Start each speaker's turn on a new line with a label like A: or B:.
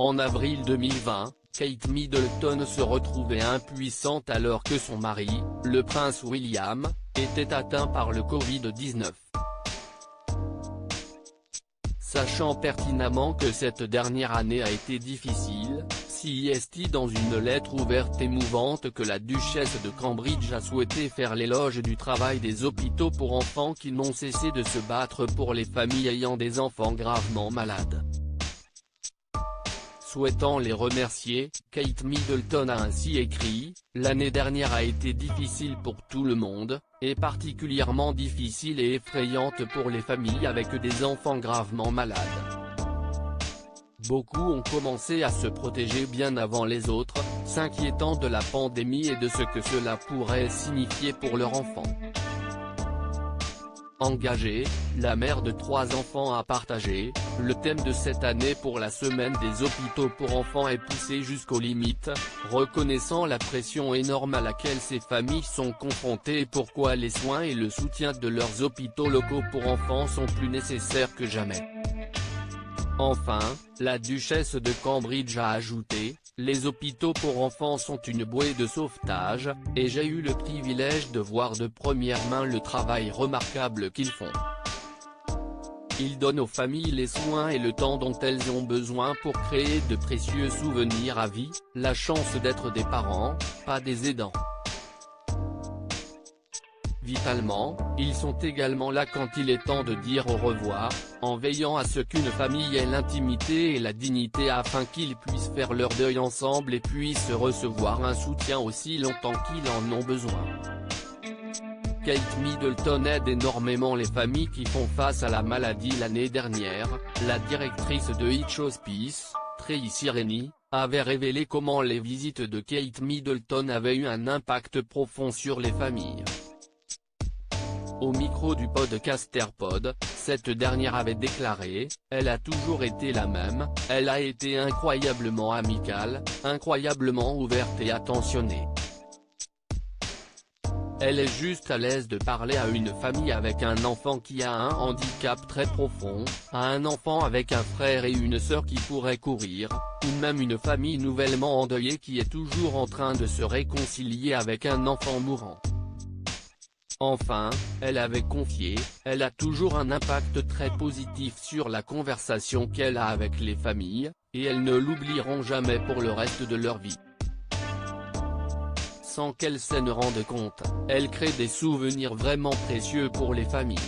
A: En avril 2020, Kate Middleton se retrouvait impuissante alors que son mari, le prince William, était atteint par le Covid-19. Sachant pertinemment que cette dernière année a été difficile, cite dans une lettre ouverte émouvante que la duchesse de Cambridge a souhaité faire l'éloge du travail des hôpitaux pour enfants qui n'ont cessé de se battre pour les familles ayant des enfants gravement malades. Souhaitant les remercier, Kate Middleton a ainsi écrit « L'année dernière a été difficile pour tout le monde, et particulièrement difficile et effrayante pour les familles avec des enfants gravement malades. Beaucoup ont commencé à se protéger bien avant les autres, s'inquiétant de la pandémie et de ce que cela pourrait signifier pour leur enfant. » Engagée, la mère de 3 enfants a partagé « Le thème de cette année pour la semaine des hôpitaux pour enfants est poussé jusqu'aux limites, reconnaissant la pression énorme à laquelle ces familles sont confrontées et pourquoi les soins et le soutien de leurs hôpitaux locaux pour enfants sont plus nécessaires que jamais. » Enfin, la duchesse de Cambridge a ajouté « Les hôpitaux pour enfants sont une bouée de sauvetage, et j'ai eu le privilège de voir de première main le travail remarquable qu'ils font. Ils donnent aux familles les soins et le temps dont elles ont besoin pour créer de précieux souvenirs à vie, la chance d'être des parents, pas des aidants. Vitalement, ils sont également là quand il est temps de dire au revoir, en veillant à ce qu'une famille ait l'intimité et la dignité afin qu'ils puissent faire leur deuil ensemble et puissent recevoir un soutien aussi longtemps qu'ils en ont besoin. » Kate Middleton aide énormément les familles qui font face à la maladie. L'année dernière, la directrice de Hitch Hospice, Tracy Rennie, avait révélé comment les visites de Kate Middleton avaient eu un impact profond sur les familles. Au micro du podcast AirPod, cette dernière avait déclaré « Elle a toujours été la même, elle a été incroyablement amicale, incroyablement ouverte et attentionnée. Elle est juste à l'aise de parler à une famille avec un enfant qui a un handicap très profond, à un enfant avec un frère et une sœur qui pourraient courir, ou même une famille nouvellement endeuillée qui est toujours en train de se réconcilier avec un enfant mourant. » Enfin, elle avait confié, elle a toujours un impact très positif sur la conversation qu'elle a avec les familles, et elles ne l'oublieront jamais pour le reste de leur vie. Sans qu'elle s'en rende compte, elle crée des souvenirs vraiment précieux pour les familles.